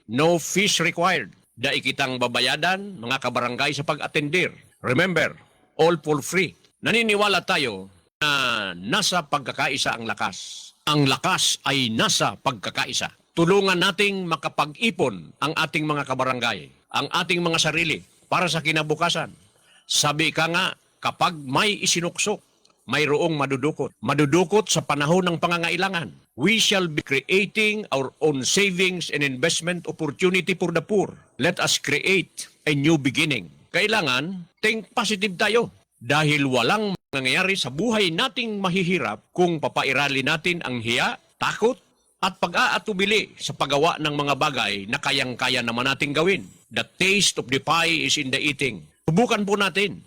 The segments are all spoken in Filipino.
No fees required. Dai kitang babayadan, mga kabarangay, sa pag-atendir. Remember, all for free. Naniniwala tayo na nasa pagkakaisa ang lakas. Ang lakas ay nasa pagkakaisa. Tulungan nating makapag-ipon ang ating mga kabarangay, ang ating mga sarili para sa kinabukasan. Sabi ka nga, kapag may isinuksok, mayroong madudukot. Madudukot sa panahon ng pangangailangan. We shall be creating our own savings and investment opportunity for the poor. Let us create a new beginning. Kailangan, think positive tayo. Dahil walang nangyayari sa buhay nating mahihirap kung papairali natin ang hiya, takot, at pag-aatubili sa paggawa ng mga bagay na kayang-kaya naman nating gawin. The taste of the pie is in the eating. Subukan po natin.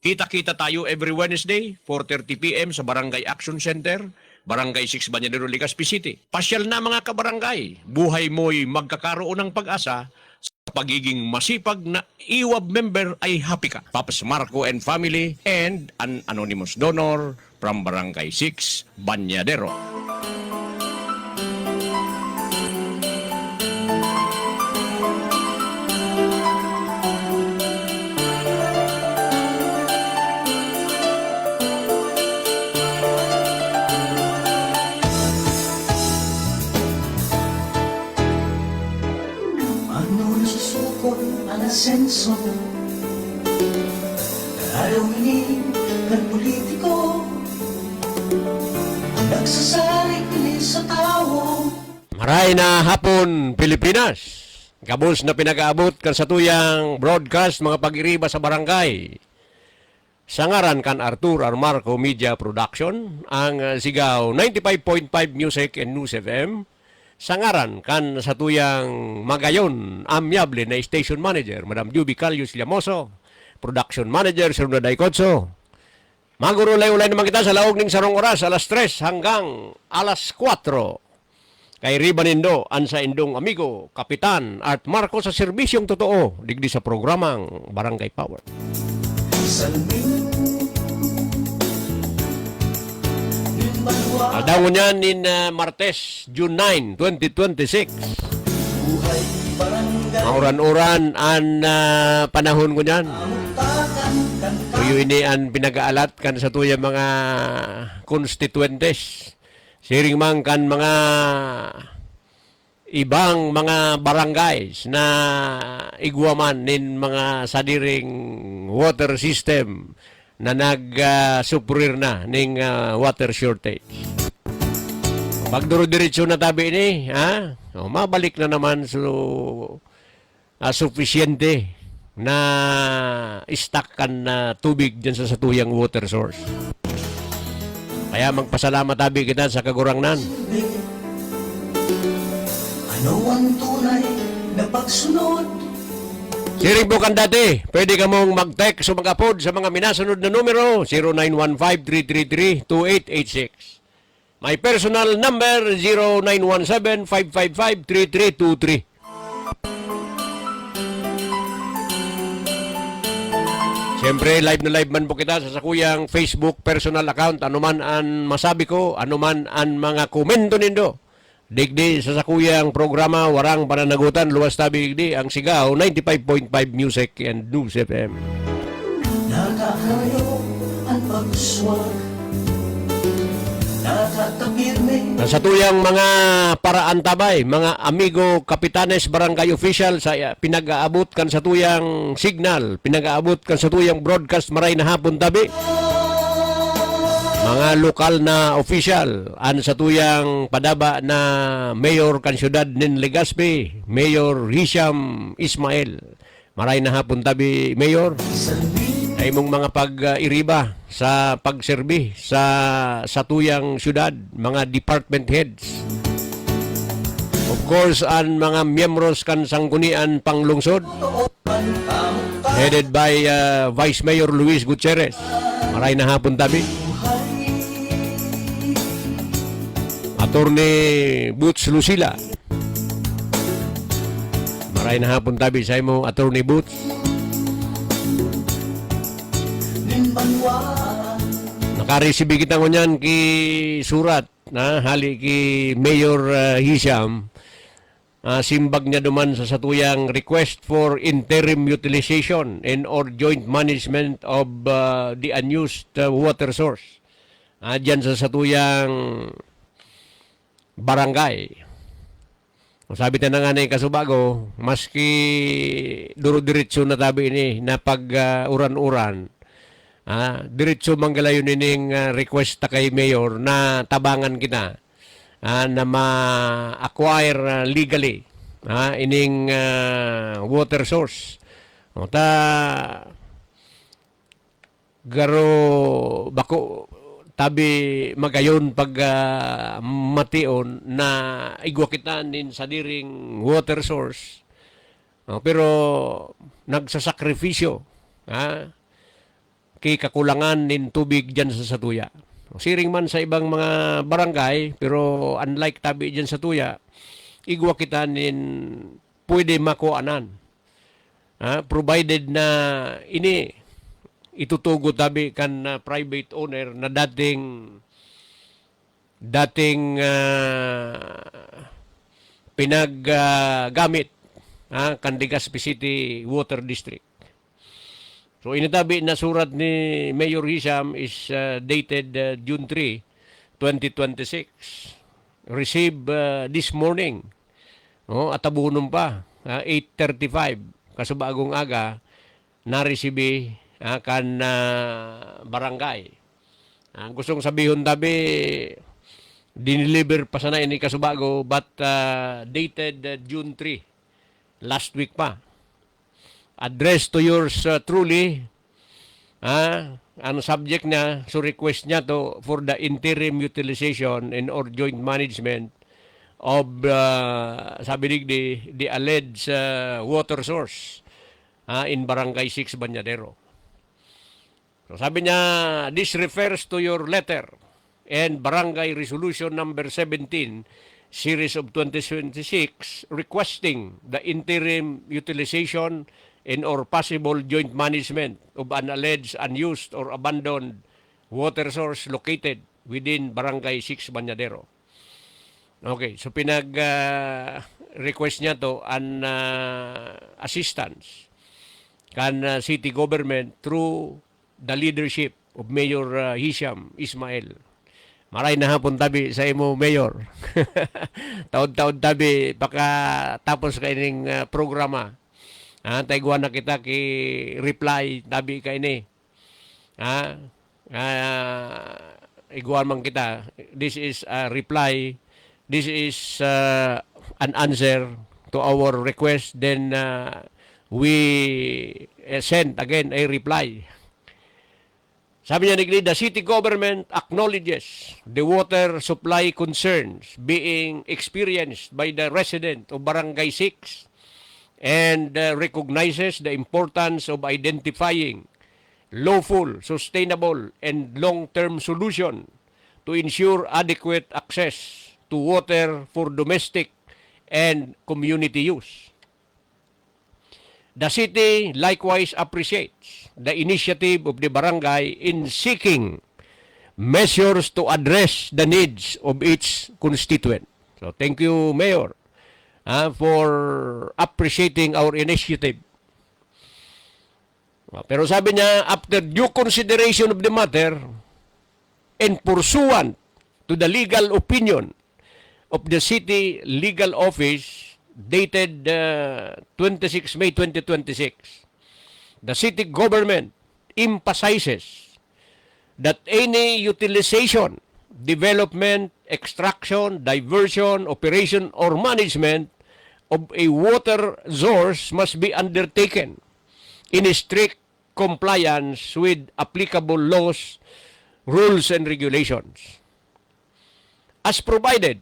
Kita-kita tayo every Wednesday, 4:30 p.m. sa Barangay Action Center, Barangay 6 Bañadero, Legazpi City. Pasyal na mga kabarangay. Buhay mo'y magkakaroon ng pag-asa. Sa pagiging masipag na IWAB member ay happy ka. Paps Marco and family and an anonymous donor from Barangay 6 Bañadero. Senso ayaw ng politiko nagsasalig sa tao. Maray na hapon, Pilipinas. Kabus na pinag-aabot kan sa tuyang broadcast mga pag-iriba sa barangay. Sangaran kan Arthur R. Marco Media Production, ang sigaw 95.5 Music and News FM. Sangaran kan sa tuyang magayon, amyable na station manager, Madam Juby Calius Llamoso, production manager, Sir Naday Cotso. Magurulay-ulay naman kita sa laog ning sarong oras, alas 3 hanggang alas 4. Kay Riba Nindo, ansa indong amigo, Kapitan Art Marco sa serbisyong totoo, digdi sa programang Barangay Power. Aldangon yan in Martes, June 9, 2026. Mauran-uran ang panahon ko yan. Tuyo ini ang pinag-aalat kan sa tuya mga constituentes. Siring man kan mga ibang mga barangays na igwaman nin mga sadiring water system na nag-suprir na ning water shortage. Pagduro-diretso na tabi ini, ha? O, mabalik na naman sufisyente na istakkan na tubig dyan sa satuyang water source. Kaya magpasalamat tabi kita sa kagurangnan. Ano ang tunay na pagsunod? Siring po kan dati, pwede ka mong mag-text o mag-upload sa mga minasunod na numero, 0915-333-2886. My personal number, 0917-555-3323. Siyempre, live na live man po kita sa sakuyang Facebook personal account. Anuman ang masabi ko, anuman ang mga komento nindo. Digdi sa sakuyang programa, warang pananagutan, luwas tabi digdi, ang sigaw, 95.5 Music and News FM. Nakakayo ang pag-uswag, nakakapirme. Sa tuyang mga paraan tabay, mga amigo, kapitanes, barangay official, sa pinag-aabot kan sa tuyang signal, pinag-aabot kan sa tuyang broadcast, maray na hapon tabi. Mga lokal na official, an sa tuyang padaba na Mayor kan siyudad nin Legazpi, Mayor Hisham Ismail. Maray na hapon tabi, Mayor. Ay mong mga pag-iriba sa pagserbi sa tuyang siyudad, mga department heads. Of course, an mga miyembros kan sanggunian panglungsod, headed by Vice Mayor Luis Gutierrez. Maray na hapon tabi. Attorney Boots Lucila. Maray na hapon tabi sa imo, Attorney Boots. Nakaresibi kita ngunyan ki surat na hali ki Mayor Hisham simbag niya duman sa satuyang request for interim utilization and or joint management of the unused water source. Diyan sa satuyang barangay. Sabi ta na nga na Kasubago, maski duro-diretso na tabi ini na pag-uran-uran, diretso manggalayon ining request ta kay Mayor na tabangan kita na ma-acquire legally ining water source. O ta garo bako tabi magayon pag mation na igwa kita nin sa diring water source. Pero nagsasakripisyo kay kakulangan nin tubig dyan sa Satuya. Siring man sa ibang mga barangay, pero unlike tabi dyan sa Tuya, igwa kita nin pwede makuanan. Provided na ini itutugo tabi kan private owner na dating pinaggamit kan Legazpi City Water District. So initabi na surat ni Mayor Hisham is dated June 3, 2026. Received this morning. At abunon pa, 8:35 kasubagong aga na-receive kan barangay. Gustong sabihin tabi diniliver pa sana ini Kasubago but dated June 3 last week pa. Addressed to yours truly. Ang subject niya, so request niya to for the interim utilization and or joint management of sabi digdi the alleged water source in Barangay 6 Banyadero. So sabi niya, this refers to your letter and Barangay Resolution number 17, series of 2026, requesting the interim utilization and or possible joint management of an alleged unused or abandoned water source located within Barangay 6 Banyadero. Okay, so request niya to an assistance kan city government through the leadership of Mayor Hisham Ismail. Maray na hapon tabi sa imo, Mayor. Taon-taon tabi, tapos ka ining programa. Taiguan na kita ki reply tabi ka ini. Iguan man kita. This is a reply. This is an answer to our request. Then we send again a reply. Sabi niya, the city government acknowledges the water supply concerns being experienced by the resident of Barangay 6 and recognizes the importance of identifying lawful, sustainable, and long-term solution to ensure adequate access to water for domestic and community use. The city likewise appreciates the initiative of the barangay in seeking measures to address the needs of its constituent. So thank you, Mayor, for appreciating our initiative. Pero sabi niya, after due consideration of the matter and pursuant to the legal opinion of the city legal office dated 26 May 2026, the city government emphasizes that any utilization, development, extraction, diversion, operation, or management of a water source must be undertaken in strict compliance with applicable laws, rules, and regulations. As provided,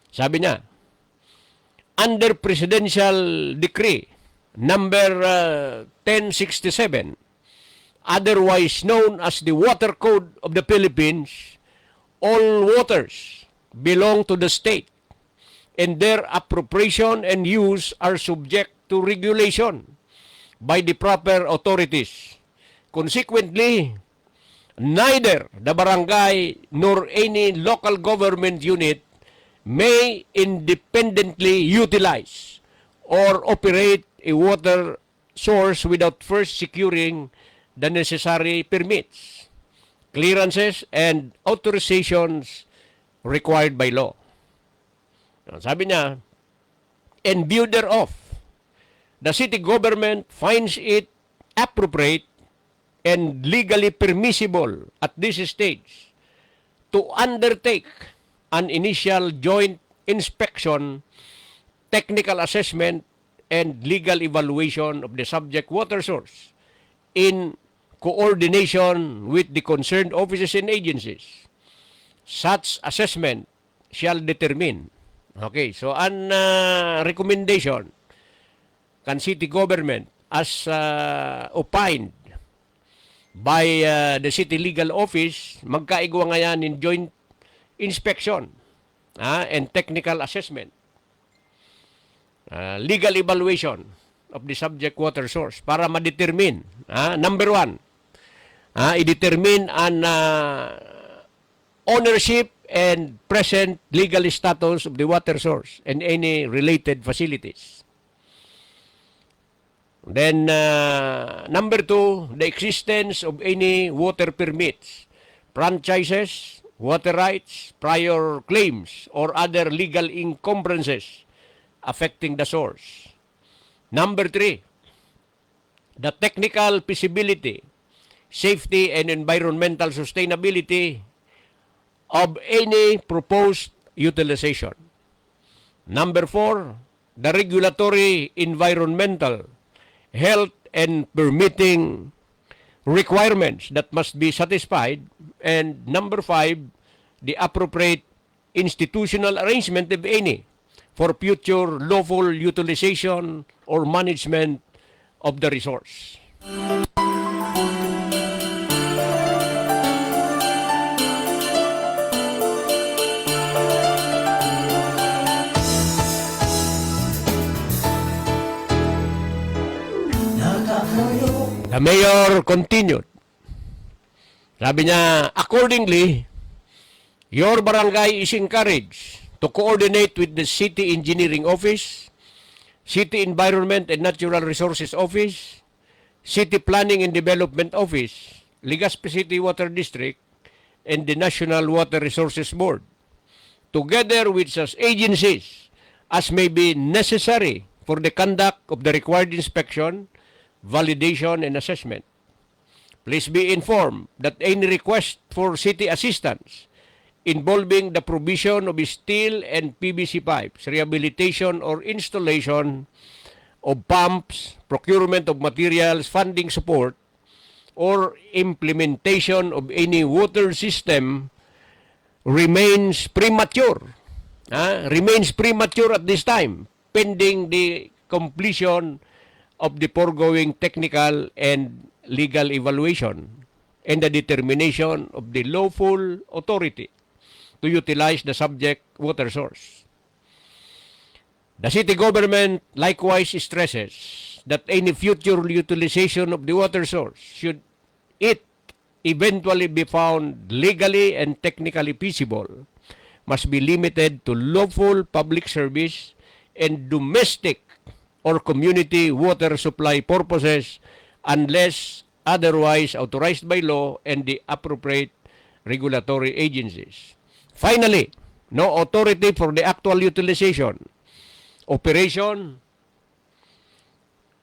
sabi niya, under Presidential Decree number 1067, otherwise known as the Water Code of the Philippines, all waters belong to the state and their appropriation and use are subject to regulation by the proper authorities. Consequently, neither the barangay nor any local government unit may independently utilize or operate a water source without first securing the necessary permits, clearances, and authorizations required by law. Sabi niya, in view thereof, the city government finds it appropriate and legally permissible at this stage to undertake an initial joint inspection, technical assessment, and legal evaluation of the subject water source in coordination with the concerned offices and agencies. Such assessment shall determine. Okay, so an recommendation can city government as opined by the city legal office, magkaigwa nga yan in joint inspection and technical assessment. Legal evaluation of the subject water source para ma-determine. Number one, i-determine an ownership and present legal status of the water source and any related facilities. Then, number two, the existence of any water permits, franchises, water rights, prior claims, or other legal encumbrances affecting the source. Number three, the technical feasibility, safety, and environmental sustainability of any proposed utilization. Number four, the regulatory, environmental, health, and permitting requirements that must be satisfied. And number five, the appropriate institutional arrangement, if any, for future lawful utilization or management of the resource. The mayor continued. Sabi niya, accordingly, your barangay is encouraged to coordinate with the City Engineering Office, City Environment and Natural Resources Office, City Planning and Development Office, Legazpi City Water District, and the National Water Resources Board, together with such agencies as may be necessary for the conduct of the required inspection, validation, and assessment. Please be informed that any request for city assistance involving the provision of steel and PVC pipes, rehabilitation or installation of pumps, procurement of materials, funding support, or implementation of any water system remains premature. Remains premature at this time, pending the completion of the foregoing technical and legal evaluation and the determination of the lawful authority to utilize the subject water source. The city government likewise stresses that any future utilization of the water source, should it eventually be found legally and technically feasible, must be limited to lawful public service and domestic or community water supply purposes unless otherwise authorized by law and the appropriate regulatory agencies. Finally, no authority for the actual utilization, operation,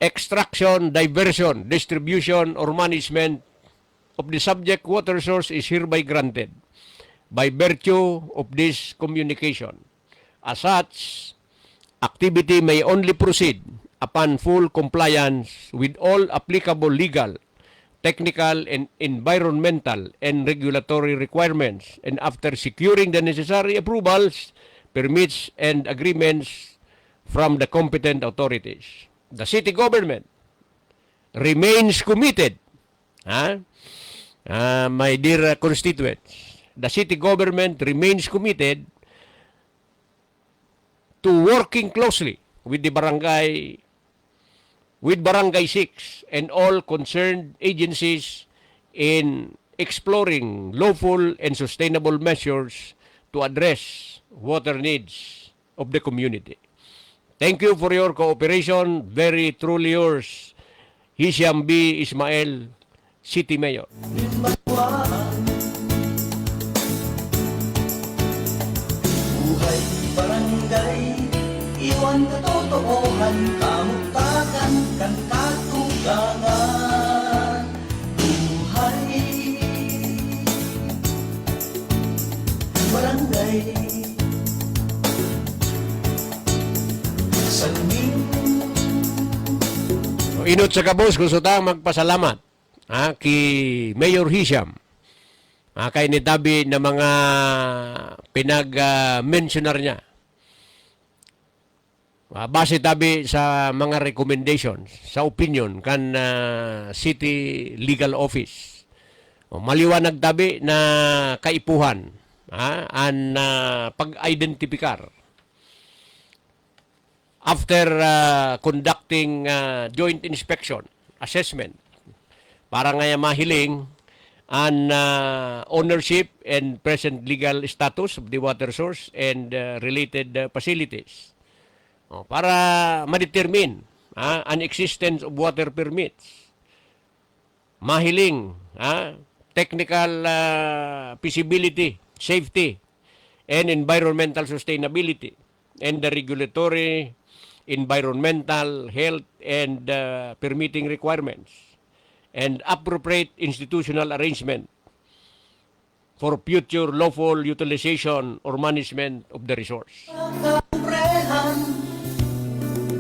extraction, diversion, distribution, or management of the subject water source is hereby granted by virtue of this communication. As such, activity may only proceed upon full compliance with all applicable legal, technical, and environmental and regulatory requirements, and after securing the necessary approvals, permits, and agreements from the competent authorities. The city government remains committed, my dear constituents, the city government remains committed to working closely with the barangay, with Barangay 6 and all concerned agencies in exploring lawful and sustainable measures to address water needs of the community. Thank you for your cooperation. Very truly yours, Hisham B. Ismael, City Mayor. Buhay barangay, iwan katotohanan, kamugtakan, kan katugangan. Buhay barangay, salming Inot sa kabos, gusto tayong magpasalamat kay Mayor Hisham. Kay nitabi na mga pinag-mentionar niya. Base tabi sa mga recommendations, sa opinion kan City Legal Office. Maliwanag tabi na kaipuhan an pag-identifikar after conducting joint inspection, assessment, para nga mahiling an ownership and present legal status of the water source and related facilities. Para ma-determine an existence of water permits. Mahiling technical feasibility, safety, and environmental sustainability, and the regulatory, environmental, health, and permitting requirements, and appropriate institutional arrangement for future lawful utilization or management of the resource. kaubrehan.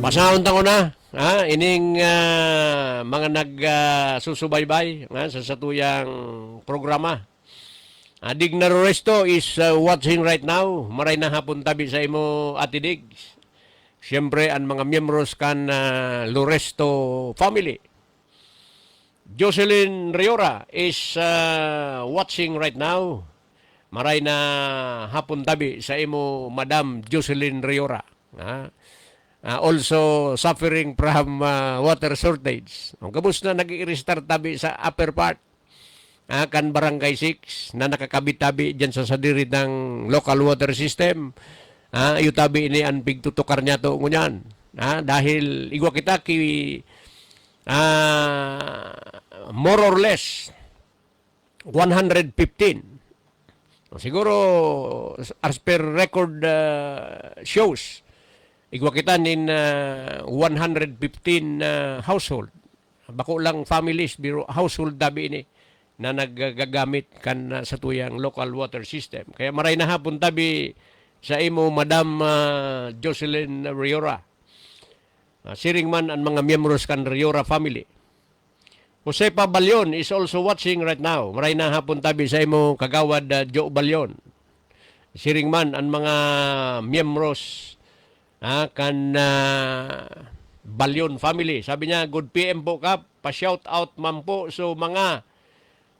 Pasahon ko na, ining mga nagsusubaybay sa satuyang programa. Dig na Loresto is watching right now. Maray na hapon tabi sa imo, Ate Diggs. Siyempre, ang mga miyembros kan Loresto family. Jocelyn Riora is watching right now. Maray na hapon tabi sa imo, Madam Jocelyn Riora. Also suffering from water shortage. Gabos na nag-i-restart tabi sa upper part. Kan Barangay 6 na nakakabit tabi dyan sa sadiri ng local water system. Tabi ini ang pigtutukar niya to ngunyan. Dahil igwa kita ki more or less 115. Siguro as per record shows, igwa kita nin 115 household. Bako lang families, biro household tabi ini na nagagamit kan sa tuyang local water system. Kaya maray na hapon tabi sa imo, Madam Jocelyn Riora. Siring man ang mga miyembros kan Riora family. Jose Balyon is also watching right now. Maray na hapon tabi sa imo, Kagawad Joe Balyon. Siring man ang mga miyembros kan Balyon family. Sabi niya, good PM po ka, pa-shout out man po so mga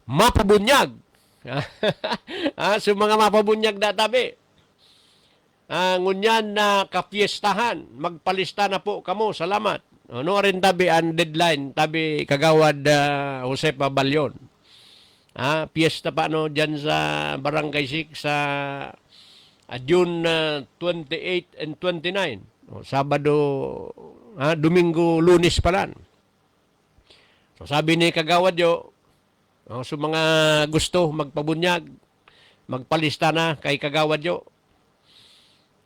mapabunyag. So mga mapabunyag na tabi. Ngunyan na kapiestahan, magpalista na po kamo, salamat. No rin tabi ang deadline, tabi Kagawad Josepa Balyon. Piesta pa dyan sa Barangay 6 sa June 28 and 29. Sabado, Domingo, Lunes pa lang. So sabi ni Kagawad yo, so mga gusto magpabunyag, magpalista na kay Kagawad yo.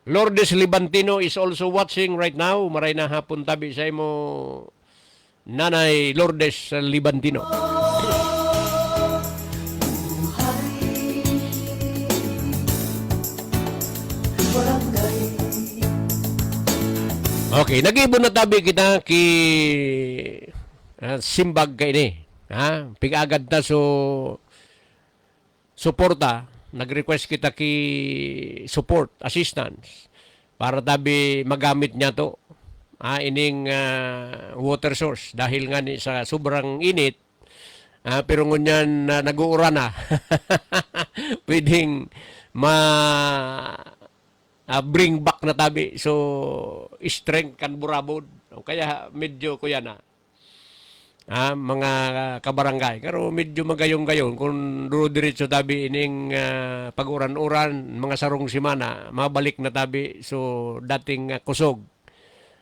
Lourdes Libantino is also watching right now. Maray na hapon tabi sa imo, Nanay Lourdes Libantino. Okay, nag-ibon na tabi kita ki simbag ka ini. Pig-agad ta so suporta. Nag-request kita ki support, assistance para tabi magamit niya to ining water source dahil nga ni sa sobrang init pero ngunyan nag-uura na pwedeng bring back na tabi so strength kan burabod kaya medyo kuya na mga kabarangay. Pero medyo magayong-gayon kung duro diretso tabi ining pag-uran-uran, mga sarong simana, mabalik na tabi so dating kusog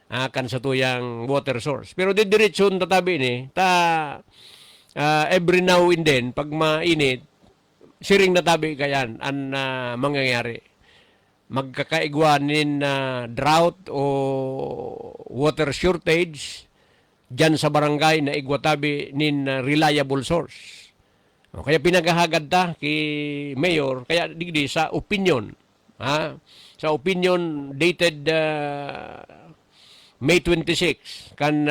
kan sa tuyang water source. Pero didiretso na tabi ni, every now and then, pag mainit, siring na tabi kayan ang mangyayari. Magkakaigwanin na drought o water shortage dyan sa barangay na igwatabi nin reliable source. O, kaya pinagahagad ta kay Mayor, kaya digdi sa opinion. Sa opinion dated May 26 kan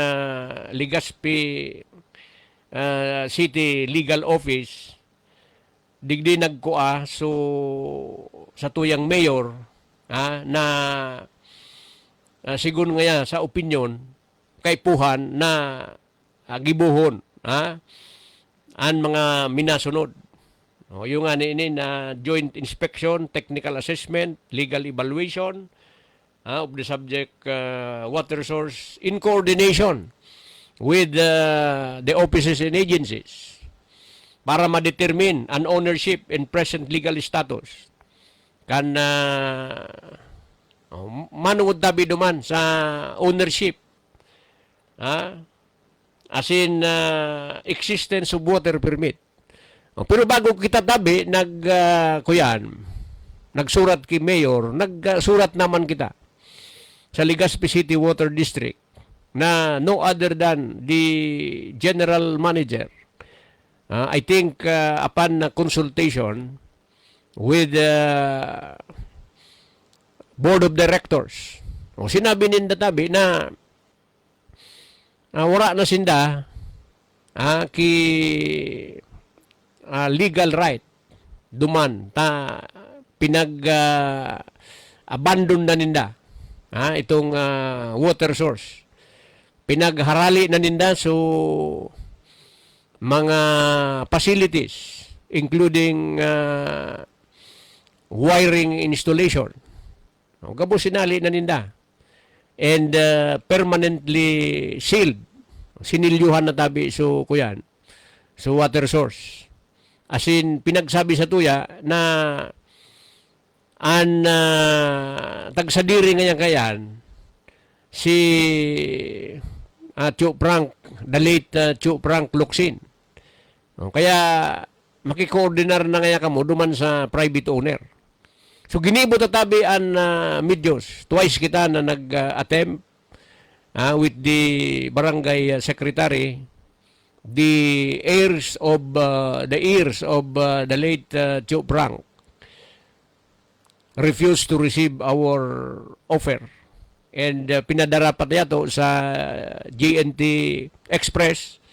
Legazpi City Legal Office digdi nagkuha so sa tuyang mayor na sigun nga sa opinion kay puhan na gibuhon an mga minasunod. Yung nga ini na joint inspection, technical assessment, legal evaluation of the subject water source in coordination with the offices and agencies para ma-determine an ownership and present legal status kan manuod tabi duman sa ownership as in existence of water permit. Pero bago kita tabi nagsurat kay Mayor, nagsurat naman kita sa Legazpi City Water District na no other than the general manager. I think upon consultation with board of directors, sinabi ninda tabi na wala na sinda ki legal right duman ta abandon na ninda itong water source. Pinagharali na ninda so mga facilities including wiring installation. Gabo sinali na ninda. And permanently sealed. Sinilyuhan na tabi so kuyan. So water source. As in pinagsabi sa tuya na tagsadiri ngayon kayan si Chu Frank, the late Chu Frank Locsin. Kaya makikoordinar na ngayon kamo duman sa private owner. So ginibot tabi an medyos. Twice kita na nag-attempt with the barangay secretary, the ears of the late Chu Frank refused to receive our offer. And pinadara pa yato sa GNT Express.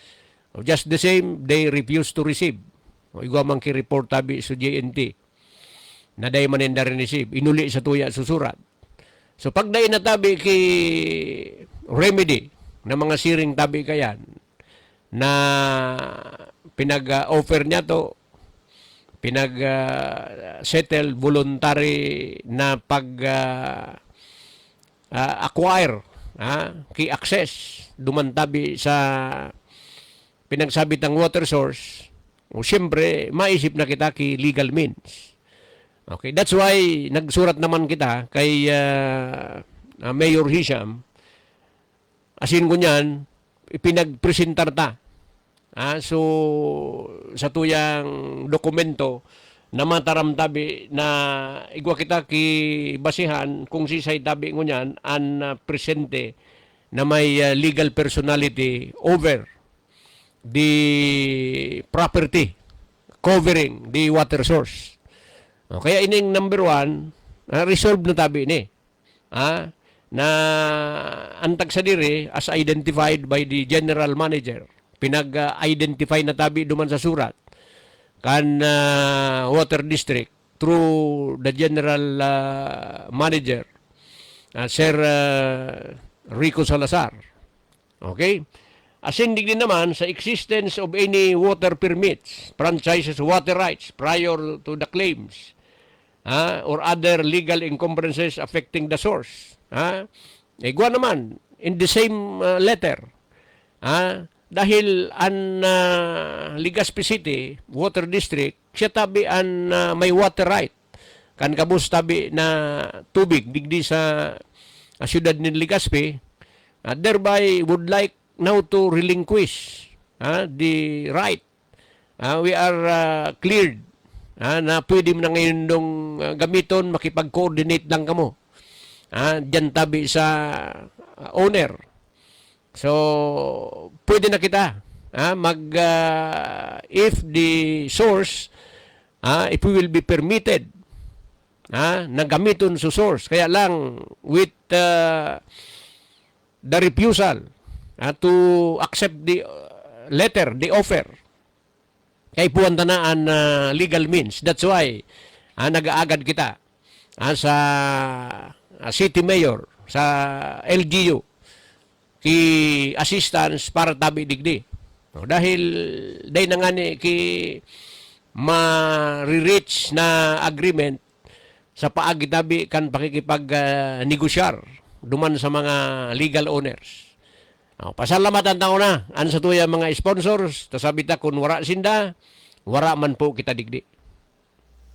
Just the same, they refused to receive. Igwa man ki-report tabi sa GNT. Na day maninda rin receive. Inuli sa tuya susurat. So pag day natabi ki remedy na mga siring tabi kayan na pinag-offer niya to, pinag-settle voluntary na acquire key access dumantabi sa pinagsabit ng water source, siyempre maisip na kita ki legal means. Okay, that's why nagsurat naman kita kay Mayor Hisham. Asin ko niyan, ipinagpresentar ta. So, sa tuyang dokumento na mataram tabi na igwa kita ki basihan kung sisay tabi ko niyan an presente na may legal personality over the property covering the water source. Kaya ining number 1, resolved na tabi ni. Na antag sa diri as identified by the general manager. Pinag-identify na tabi duman sa surat kan water district through the general manager, Sir Rico Salazar. Okay? Asindig din naman sa existence of any water permits, franchises, water rights prior to the claims or other legal encumbrances affecting the source. Igwa naman, in the same letter, Dahil ang Legazpi City Water District siya tabi ang may water right kan kabus tabi na tubig digdi sa siyudad ni Legazpi, thereby would like now to relinquish the right. We are cleared na pwede mo na ngayon dong gamiton, makipag-coordinate lang kamo dyan tabi sa owner. So, pwede na kita if the source, if we will be permitted na gamiton sa source. Kaya lang, with the refusal to accept the letter, the offer, kay puwanta na ang legal means. That's why, nag-aagad kita sa city mayor, sa LGU, ki assistance para tabi digdi. Dahil na nga ni ki ma-reach na agreement sa paagi tabi kan pakikipag negosyar duman sa mga legal owners. Pasalamatan tao na an sa tuya mga sponsors, tasabi ta kun wara sinda, wara man po kita digdi.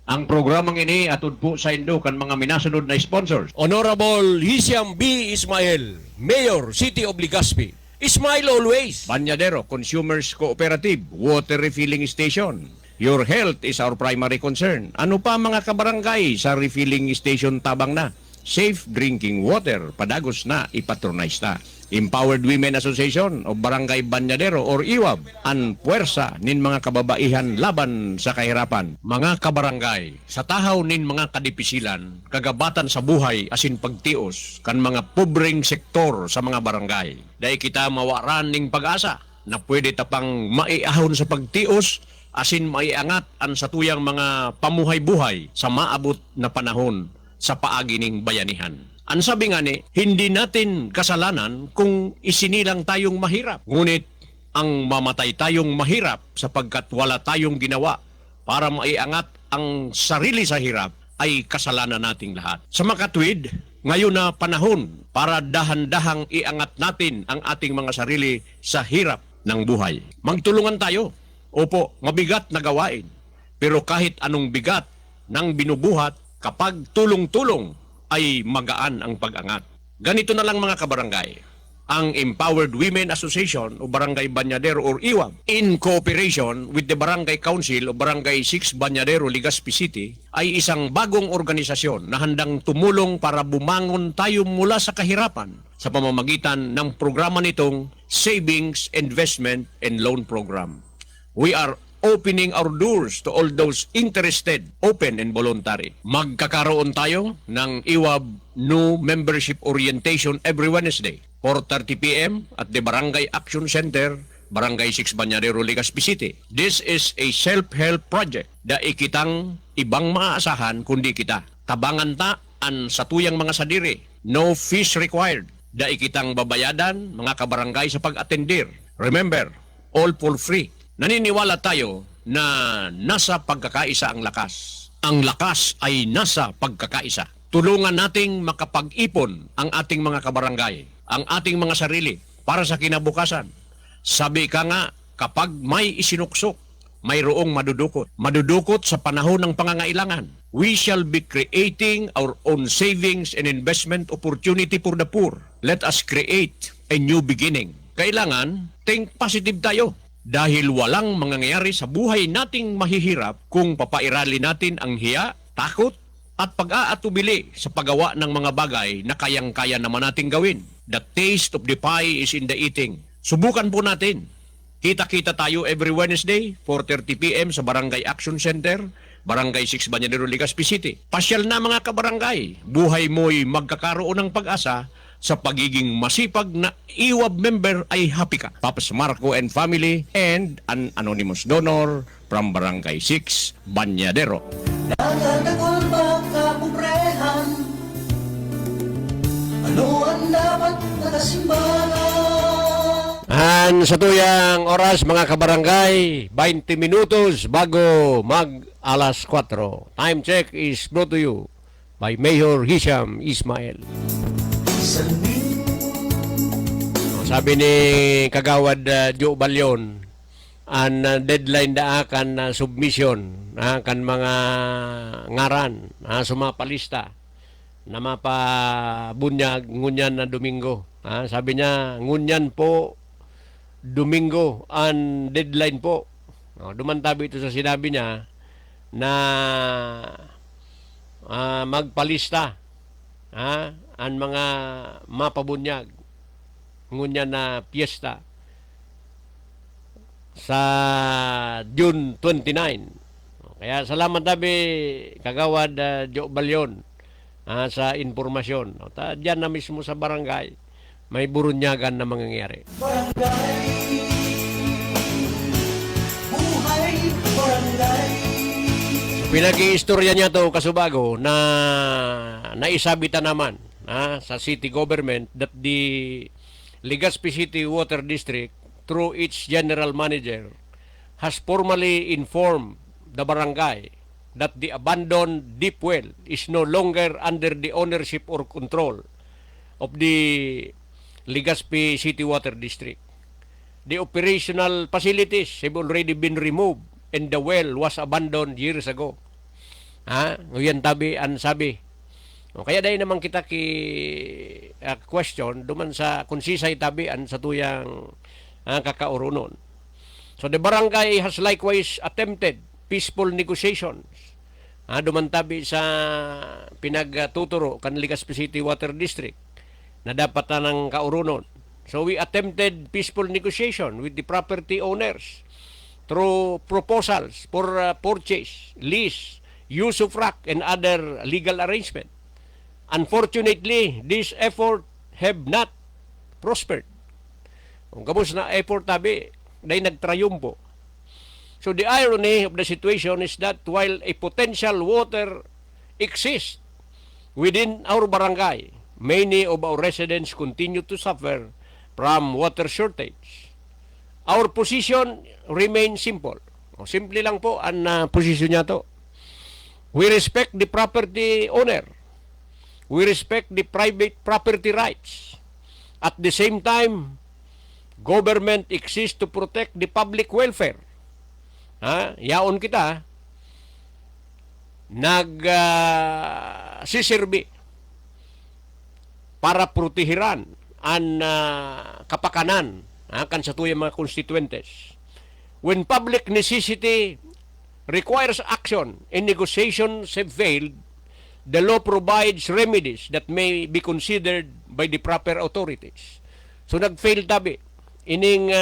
Ang programang ini atod po sa indo kan mga minasunod na sponsors. Honorable Hisham B. Ismail, Mayor, City of Legazpi. Smile always. Banyadero Consumers Cooperative Water Refilling Station. Your health is our primary concern. Ano pa mga kabarangay sa refilling station tabang na? Safe drinking water, padagos na, ipatronize na. Empowered Women Association of Barangay Banyadero or IWAB, ang puwersa nin mga kababaihan laban sa kahirapan. Mga kabarangay, sa tahaw nin mga kadipisilan, kagabatan sa buhay asin pagtios, kan mga pobreng sektor sa mga barangay. Dahil kita mawaran ning pag-asa na pwede tapang maiahon sa pagtios, asin maiangat ang satuyang mga pamuhay-buhay sa maabot na panahon sa paagi ning bayanihan. Ang sabi nga ni, hindi natin kasalanan kung isinilang tayong mahirap. Ngunit ang mamatay tayong mahirap sapagkat wala tayong ginawa para maiangat ang sarili sa hirap ay kasalanan nating lahat. Sa makatwid, ngayon na panahon para dahan-dahang iangat natin ang ating mga sarili sa hirap ng buhay. Magtulungan tayo. Opo, mabigat na gawain. Pero kahit anong bigat ng binubuhat, kapag tulong-tulong, ay magaan ang pag-angat. Ganito na lang mga kabarangay. Ang Empowered Women Association o Barangay Banyadero or IWAB, in cooperation with the Barangay Council o Barangay 6 Banyadero, Legazpi City, ay isang bagong organisasyon na handang tumulong para bumangon tayo mula sa kahirapan sa pamamagitan ng programa nitong Savings, Investment, and Loan Program. We are opening our doors to all those interested, open and voluntary. Magkakaroon tayo ng IWAB New Membership Orientation every Wednesday, 4:30 p.m. at the Barangay Action Center, Barangay 6 Banyadero, Legazpi City. This is a self-help project da ikitang ibang maaasahan kundi kita. Tabangan ta an satuyang mga sadiri. No fees required. Da ikitang babayadan mga kabarangay sa pag-atendir. Remember, all for free. Naniniwala tayo na nasa pagkakaisa ang lakas. Ang lakas ay nasa pagkakaisa. Tulungan nating makapag-ipon ang ating mga kabarangay, ang ating mga sarili para sa kinabukasan. Sabi ka nga, kapag may isinuksok, mayroong madudukot. Madudukot sa panahon ng pangangailangan. We shall be creating our own savings and investment opportunity for the poor. Let us create a new beginning. Kailangan, think positive tayo. Dahil walang mangyayari sa buhay nating mahihirap kung papairali natin ang hiya, takot, at pag-aatubili sa paggawa ng mga bagay na kayang-kaya naman nating gawin. The taste of the pie is in the eating. Subukan po natin. Kita-kita tayo every Wednesday, 4:30 p.m. sa Barangay Action Center, Barangay 6 Banyadero, Legazpi City. Pasyal na mga kabarangay. Buhay mo'y magkakaroon ng pag-asa. Sa pagiging masipag na IWAB member ay happy ka. Papas Marco and family and an anonymous donor from Barangay 6, Banyadero. Nakakagol ba kapubrehan? Ano ang dapat nakasimbahan? An sa tuyang oras mga kabarangay, 20 minutos bago mag alas 4. Time check is brought to you by Mayor Hisham Ismail. sabi ni Kagawad Joe Balyon, ang deadline da akan submission kan mga ngaran sumapalista na mapabunyag ngunyan na Domingo. Sabi niya, ngunyan po Domingo ang deadline po. Dumantabi ito sa sinabi niya na magpalista ang mga mapabunyag ngunyan na piyesta sa June 29. Kaya salamat tabi Kagawad Joe Balyon sa informasyon. Diyan na mismo sa barangay may burunyagan na mangyayari. Barangay, buhay barangay. Pinag-iistorya niya to Kasubago na naisabita naman sa city government that the Legazpi City Water District through its general manager has formally informed the barangay that the abandoned deep well is no longer under the ownership or control of the Legazpi City Water District. The operational facilities have already been removed and the well was abandoned years ago. Ngayon tabi ang sabi. Kaya dahil naman kita question duman sa konsisay tabi an sa tuyang kakaurunon. So the barangay has likewise attempted peaceful negotiations. Dumantabi sa pinagtuturo kan Legazpi City Water District na dapat na ng kaurunon. So we attempted peaceful negotiation with the property owners through proposals for purchase, lease, use of rock, and other legal arrangement. Unfortunately, this effort have not prospered. Kung kabus na effort tabi, dahil nagtrayumpo. So the irony of the situation is that while a potential water exists within our barangay, many of our residents continue to suffer from water shortage. Our position remains simple. Simple lang po ang posisyon niya to. We respect the property owner. We respect the private property rights. At the same time, government exists to protect the public welfare. Yaon kita sisirbi para protehiran ang kapakanan kan sa tuyang mga constituentes. When public necessity requires action and negotiations have failed, the law provides remedies that may be considered by the proper authorities. So nag-fail tabi ining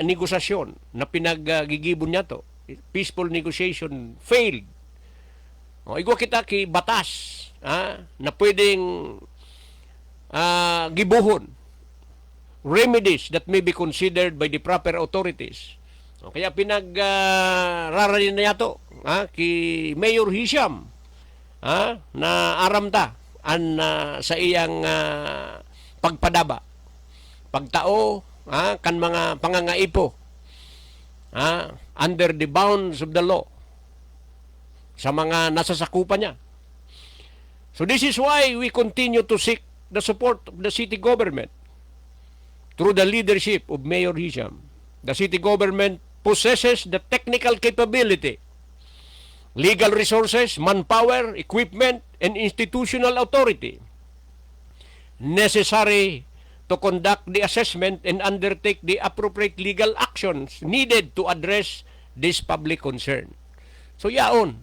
negosasyon na pinaggigibon niya to. Peaceful negotiation failed. Igwa kita ki batas na pwedeng gibuhon remedies that may be considered by the proper authorities. Kaya pinagraranin na yato ki Mayor Hisham na aramta sa iyang pagpadaba pagtao kan mga pangangaipo under the bounds of the law sa mga nasasakupan niya. So this is why we continue to seek the support of the city government through the leadership of Mayor Hisham. The city government possesses the technical capability, legal resources, manpower, equipment, and institutional authority necessary to conduct the assessment and undertake the appropriate legal actions needed to address this public concern. So yaon,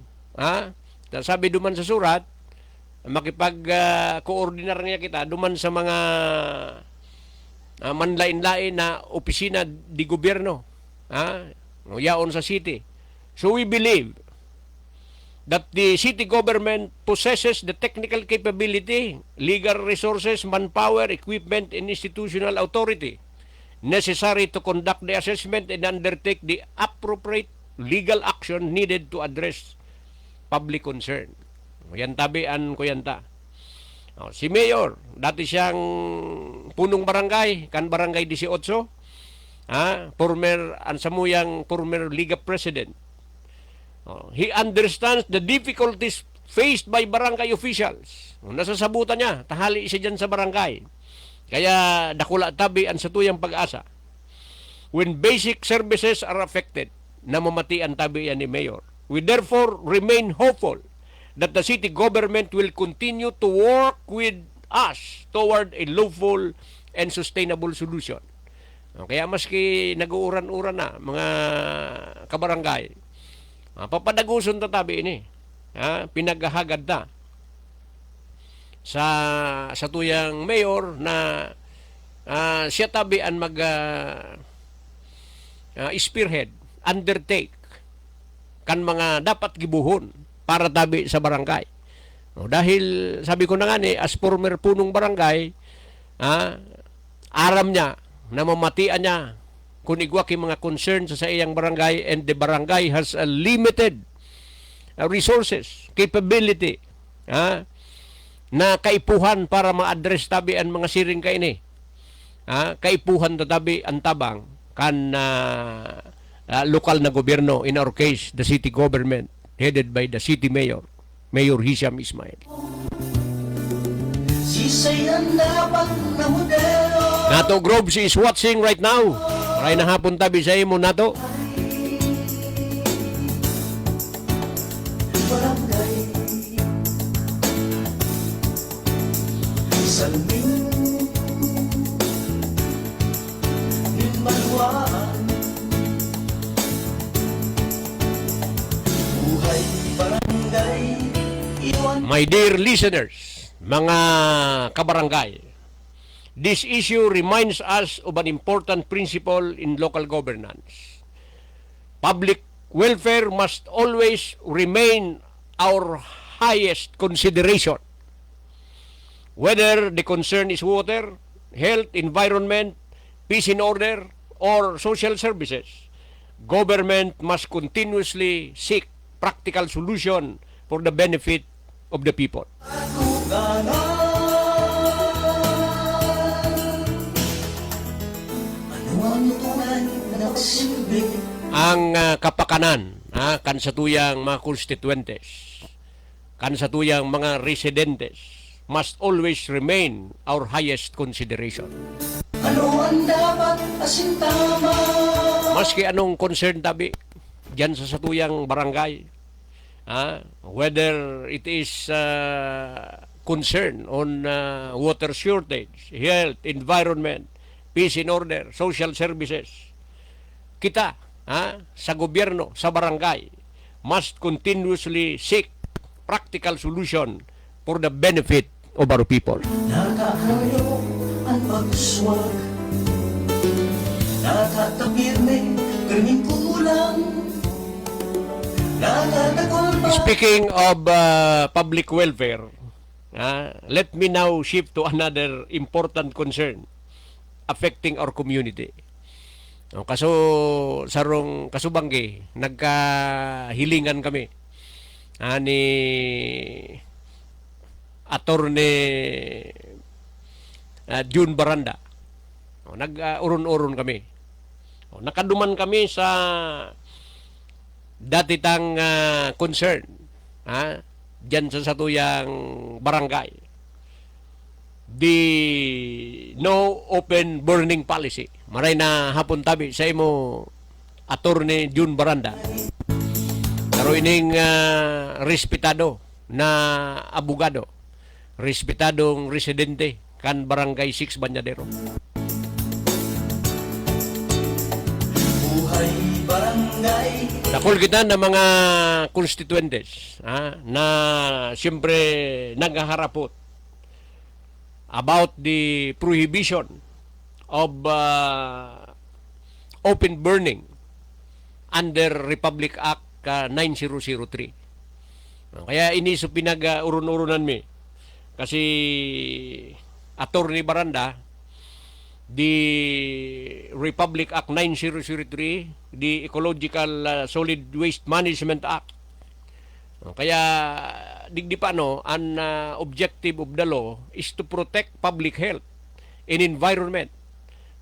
sabi duman sa surat, makipag-koordinar niya kita duman sa mga manlain-lain na opisina di gobyerno, yaon sa city. So we believe that the city government possesses the technical capability, legal resources, manpower, equipment, and institutional authority necessary to conduct the assessment and undertake the appropriate legal action needed to address public concern. Yan tabian ko yan ta. Si Mayor, dati siyang punong barangay, kan barangay 18, former Liga President. He understands the difficulties faced by barangay officials. Nasasabutan niya, tahali siya dyan sa barangay. Kaya dakula tabi ang satuyang pag-asa. When basic services are affected, namamati ang tabi yan ni Mayor. We therefore remain hopeful that the city government will continue to work with us toward a lawful and sustainable solution. Kaya maski nag-uuran-uran na mga kabarangay, papadaguson tatabi ini. Pinaghahagad na sa tuyang mayor na siya tabi ang mag spearhead, undertake kan mga dapat gibuhon para tabi sa barangay. Dahil sabi ko na nga ni, as former punong barangay, aram niya na mamatian niya kung igwaki mga concern sa iyang barangay, and the barangay has a limited resources, capability, na kaipuhan para ma-address tabi ang mga siring kaini. Kaipuhan tabi ang tabang kan lokal na gobyerno, in our case, the city government, headed by the city mayor, Mayor Hisham Ismail. Nato Groves is watching right now. Maray na hapon tabi sa imo, Nato. Salming Linmaluan, buhay barangay iwan. My dear listeners, mga kabarangay, this issue reminds us of an important principle in local governance. Public welfare must always remain our highest consideration. Whether the concern is water, health, environment, peace and order, or social services, government must continuously seek practical solution for the benefit of the people. Ang kapakanan kan sa tuyang mga konstituentes, kan sa tuyang mga residentes, must always remain our highest consideration. Ano ang dapat asintama? Maski anong concern tabi diyan sa satuyang barangay, whether it is concern on water shortage, health, environment, peace and order, social services, kita sa gobyerno, sa barangay, must continuously seek practical solution for the benefit of our people. Nakakayo ang pagswag, nakatapirme, kaming kulang, nakatagol pa. Speaking of public welfare, let me now shift to another important concern affecting our community. Kaso sarong kasubanggi, nagkahilingan kami ni Attorney June Baranda. Nag-uron-uron kami. Nakaduman kami sa datitang concern dyan sa satuyang barangay. The no open burning policy. Maray na hapon tabi sa imo, Attorney June Baranda. Pero ining respetado na abogado, respetadong residente kan Barangay 6 Banyadero. Buhay barangay. Dakol kita ng mga constituentes na siyempre naghaharapot about the prohibition of open burning under Republic Act 9003. Kaya ini so pinag-urun-urunan mi. Kasi Attorney Baranda, the Republic Act 9003, the Ecological Solid Waste Management Act. Kaya digdi pa an objective of the law is to protect public health and environment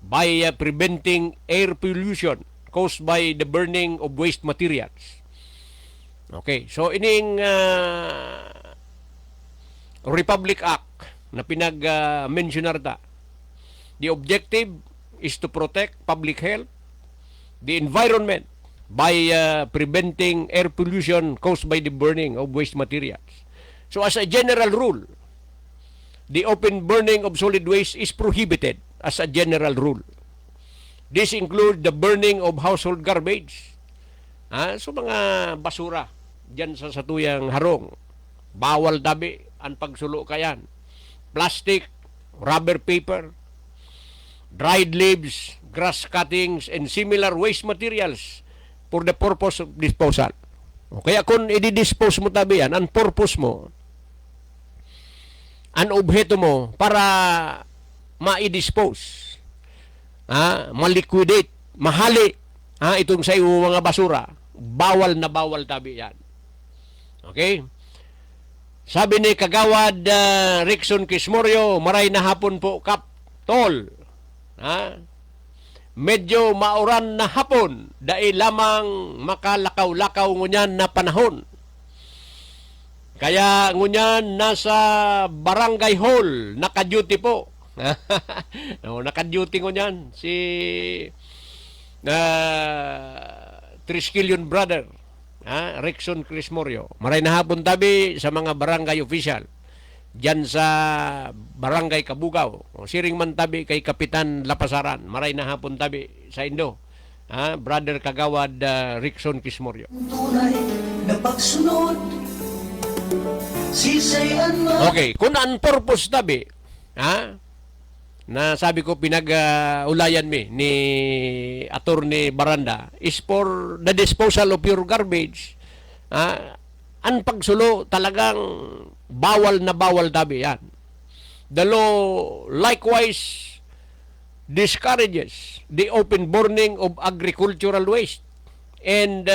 by preventing air pollution caused by the burning of waste materials. Okay, so ining Republic Act na pinag-mention narta The objective is to protect public health, the environment, by preventing air pollution caused by the burning of waste materials. So as a general rule, the open burning of solid waste is prohibited as a general rule. This includes the burning of household garbage. So mga basura dyan sa satuyang harong. Bawal tabi ang pagsulo kayan. Plastic, rubber paper, dried leaves, grass cuttings, and similar waste materials for the purpose of disposal. O kaya kung i-dispose mo tabi yan, ang purpose mo, ang objeto mo para ma-dispose, ma-liquidate, mahali itong sa iyong mga basura, bawal na bawal tabi yan. Okay? Sabi ni Kagawad Rickson Quismorio, maray na hapon po, Kap Tol. Medyo mauran na hapon, dahil lamang makalakaw-lakaw ngunyan na panahon. Kaya ngunyan nasa barangay hall, naka-duty po. Naka-duty ngunyan si Triskelion brother, Rickson Quismorio. Maray na hapon tabi sa mga barangay official diyan sa Barangay Kabugaw. O siring man tabi kay Kapitan Lapasaran. Maray na hapon tabi sa Indo. Brother Kagawad Rickson Quismorio. tunay na pagsunod, sisayan mo. Okay, kung ang purpose tabi, na sabi ko pinag-ulayan ni Attorney Baranda is for the disposal of your garbage. Ang pagsulo talagang bawal na bawal tabi yan. The law likewise discourages the open burning of agricultural waste and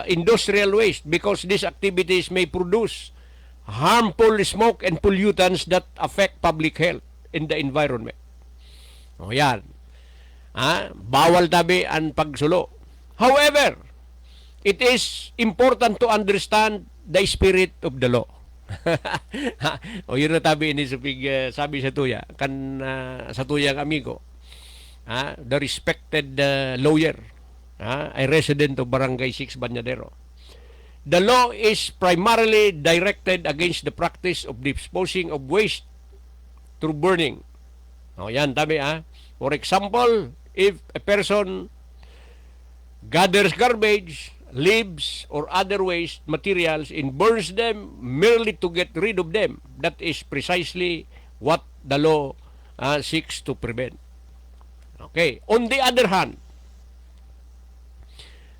industrial waste because these activities may produce harmful smoke and pollutants that affect public health and the environment. O yan. Bawal tabi ang pagsulo. However, it is important to understand the spirit of the law. O yun na tabi ni sabi sa tuya, sa tuyang amigo, the respected lawyer, a resident of Barangay 6 Banyadero. The law is primarily directed against the practice of disposing of waste through burning. O yan tabi For example, if a person gathers garbage, leaves, or other waste materials and burns them merely to get rid of them, that is precisely what the law seeks to prevent. Okay. On the other hand,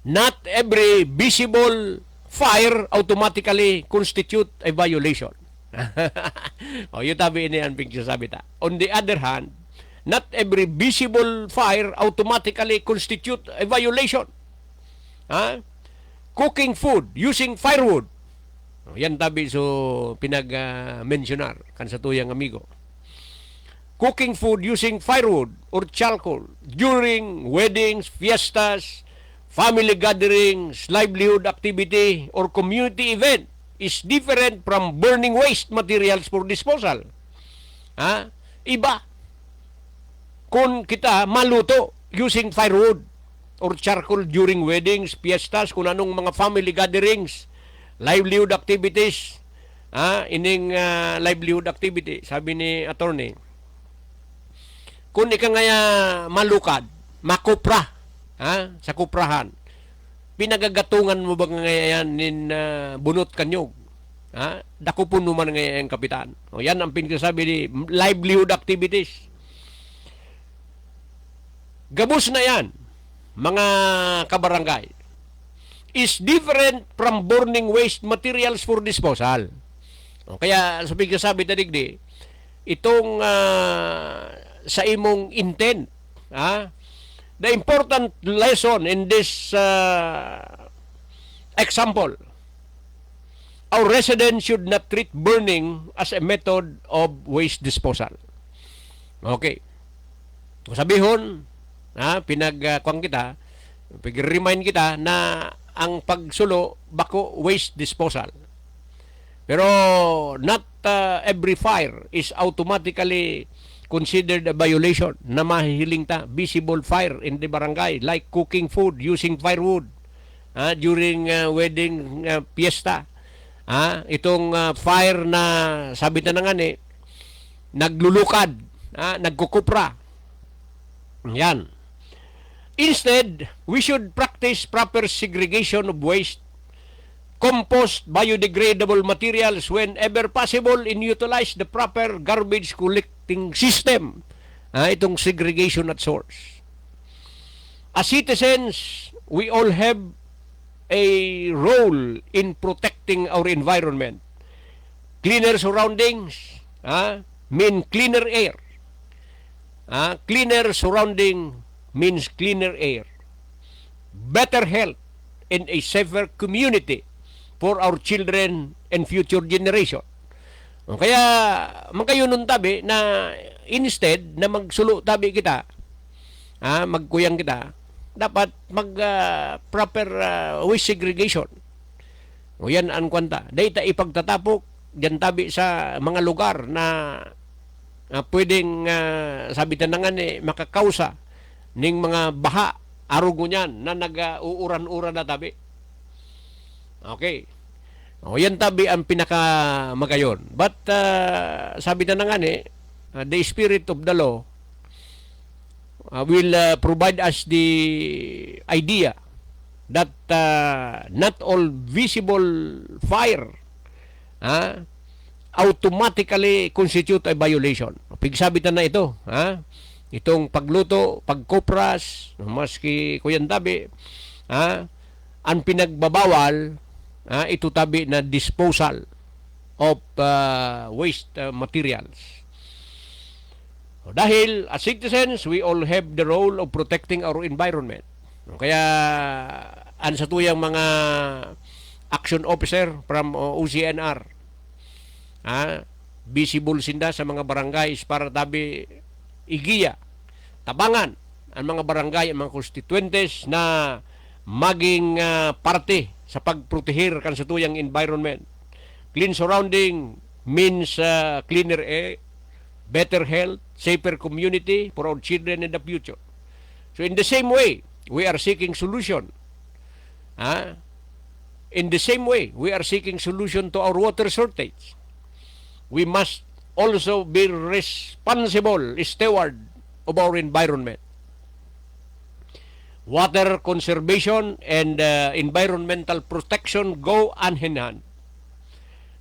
not every visible fire automatically constitute a violation. Yung tabi ini ang pagsasabi ta. On the other hand, not every visible fire automatically constitute a violation. Cooking food using firewood. Yan tabi so pinag-mentionar kan sa tuyang amigo. Cooking food using firewood or charcoal during weddings, fiestas, family gatherings, livelihood activity, or community event is different from burning waste materials for disposal. Iba. Kung kita maluto using firewood or charcoal during weddings, fiestas, kung anong mga family gatherings, livelihood activities, ining livelihood activity, sabi ni attorney, kung ika ngaya malukad, makupra, sa kuprahan, pinagagatungan mo ba ngayon nin bunot kanyog? Dako po naman ngayon kapitan. O yan ang pinagsasabi ni livelihood activities. Gabos na yan, mga kabarangay, is different from burning waste materials for disposal. O kaya sabi tadigdi, itong sa imong intent, the important lesson in this example, our residents should not treat burning as a method of waste disposal. Okay. Sabihon, pinag-kuang kita, pag-remind kita na ang pagsulo bako waste disposal. Pero not every fire is automatically considered a violation na mahihiling ta. Visible fire in the barangay like cooking food using firewood during wedding fiesta. Itong fire na sabi na nga naglulukad, nagkukupra. Yan. Instead, we should practice proper segregation of waste, compost biodegradable materials whenever possible, and utilize the proper garbage collecting system. Itong segregation at source. As citizens, we all have a role in protecting our environment. Cleaner surroundings mean cleaner air. Cleaner surrounding means cleaner air. Better health and a safer community for our children and future generation. Kaya magkayunon tabi na instead na magsulo tabi kita, magkuyang kita, dapat mag proper waste segregation. O yan ang kwanta. Dahil ipagtatapok dyan tabi sa mga lugar na pwedeng sabi na nga makakausa ning mga baha arugo niyan na nag-uuran-uran na tabi. Okay. O yan tabi ang pinaka magayon. But sabi na nga the spirit of the law will provide us the idea that not all visible fire automatically constitute a violation. Pigsabi na ito, itong pagluto, pagkopras, maski kuyan tabi, ang pinagbabawal, ito tabi na disposal of waste materials. Dahil as citizens, we all have the role of protecting our environment. Kaya an sa tuyang mga action officer from OCNR, visible sinda sa mga barangays para tabi igiya, tabangan ang mga barangay, ang mga constituentes na maging parte sa pagprotehir kan sa tuyang environment. Clean surrounding means cleaner air, better health, safer community for our children in the future. So in the same way, we are seeking solution. In the same way, we are seeking solution to our water shortage. We must also be responsible steward of our environment. Water conservation and environmental protection go hand in hand.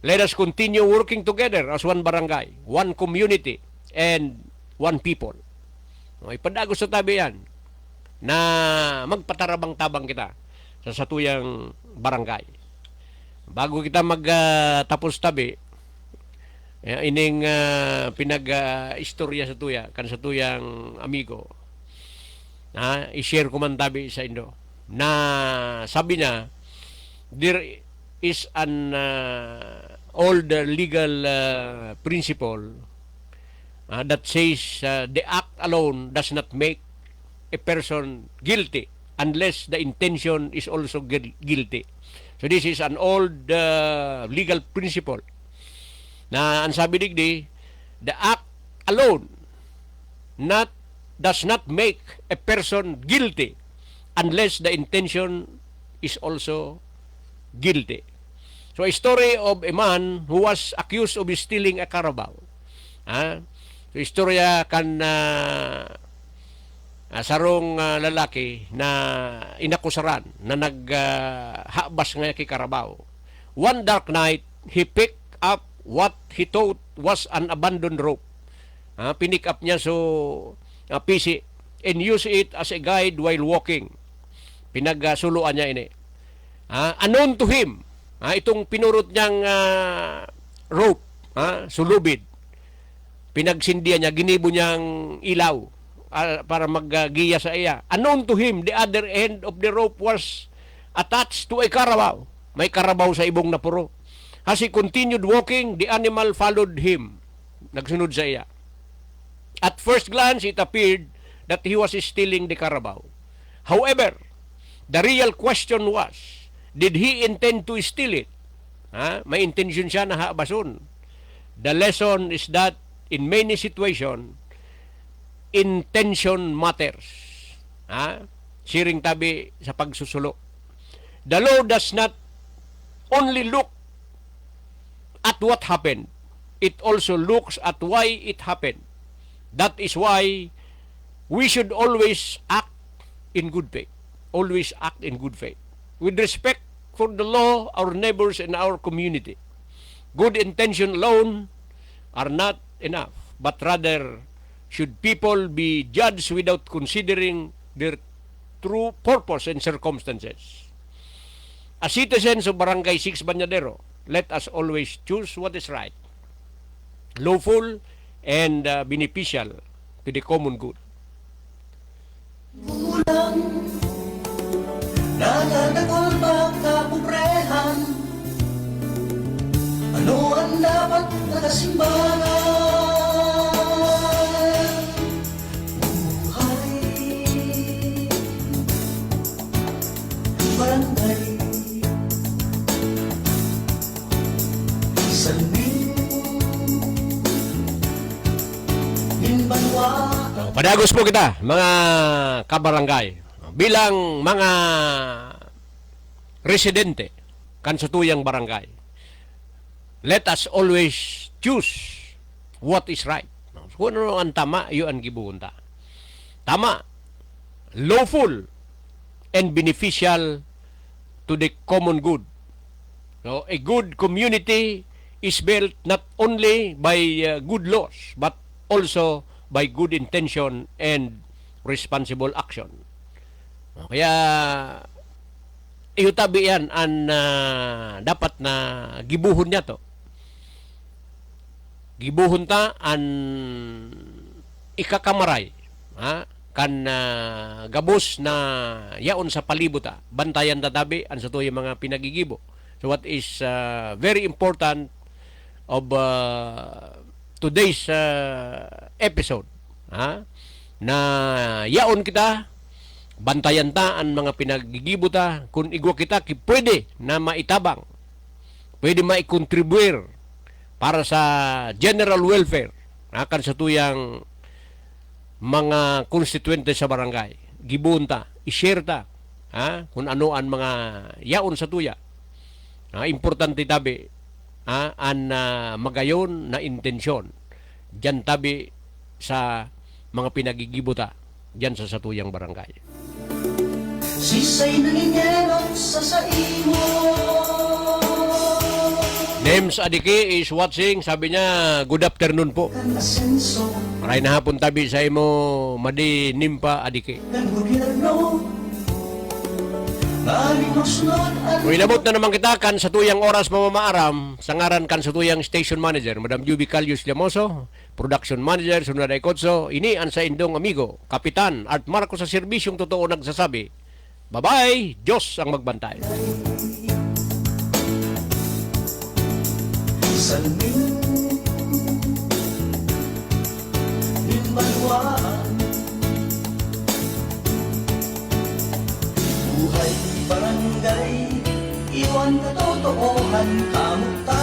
Let us continue working together as one barangay, one community, and one people. Ipadago sa tabi yan na magpatarabang-tabang kita sa satuyang barangay. Bago kita magtapos tabi, ining pinag-istorya sa tuya, kan sa tuyang amigo, i-share ko man tabi sa Indo, na sabi niya, there is an old legal principle that says the act alone does not make a person guilty unless the intention is also guilty. So this is an old legal principle na ang sabi digdi, the act alone does not make a person guilty unless the intention is also guilty. So a story of a man who was accused of stealing a Carabao. So istorya kan sarong lalaki na inakusaran na naghabas nga kay Carabao. One dark night, he picked up what he thought was an abandoned rope. Pinick up niya so PC and use it as a guide while walking. Pinagsuluan niya ini. Unknown to him, itong pinurot niyang rope, sulubid, pinagsindihan niya, ginibo niyang ilaw para maggiya sa iya. Unknown to him, the other end of the rope was attached to a Carabao. May Carabao sa ibong na puro. As he continued walking, the animal followed him. Nagsunod sa iya. At first glance, it appeared that he was stealing the Carabao. However, the real question was, did he intend to steal it? May intention siya na habason. The lesson is that in many situations, intention matters. Siring tabi sa pagsusulo. The law does not only look at what happened, it also looks at why it happened. That is why we should always act in good faith. Always act in good faith. With respect for the law, our neighbors, and our community. Good intention alone are not enough, but rather should people be judged without considering their true purpose and circumstances. As citizens of Barangay 6 Banyadero, let us always choose what is right, lawful, and beneficial to the common good. Kulang, nadadagol ba kapubrehan? Ano ang dapat na kasimbangan? Buhay, barangay, salmin, minbanwa. Padagos po kita, mga kabarangay, bilang mga residente kansatuyang barangay. Let us always choose what is right. Kung ano ang tama, yun ang gibuhunta. Tama, lawful, and beneficial to the common good. So, a good community is built not only by good laws, but also by good intention and responsible action. Kaya, ihutabi yan ang dapat na gibuhon niya to. Gibuhon ta ang ikakamaray. Kan gabos na yaon sa palibuta. Bantayan tatabi ang sa yung mga pinagigibo. So what is very important of today's episode, na yaon kita, bantayan ta ang mga pinagigibo ta, kung igwa kita, pwede na maitabang, pwede maikontribuir para sa general welfare, kan sa tuyang mga konstituente sa barangay. Gibuon ta, i-share ta, kung ano ang mga yaon sa tuya. Importante tabi, ang magayon na intensyon diyan tabi sa mga pinagigibota diyan sa satuyang barangay. Sisay nangingelot sa saimo. Nems Adiki is watching, sabi niya, good afternoon po. Kan asenso, Maray na hapon tabi sa imo Madi Nimpa Adiki. kan gobyerno. Maling magsunod ang Kung inabot na naman kita kan sa tuyang oras mamamaaram, sa ngaran kan sa tuyang station manager, Madam Juby Calius Llamoso, production manager, Sunod Aikotso, ini ang sa indong amigo, Kapitan Art Marcos sa serbisyong totoo nagsasabi, bye-bye, Diyos ang magbantay. salmin, minbanwaan. Buhay barangay, iwan katotohan, kamukta.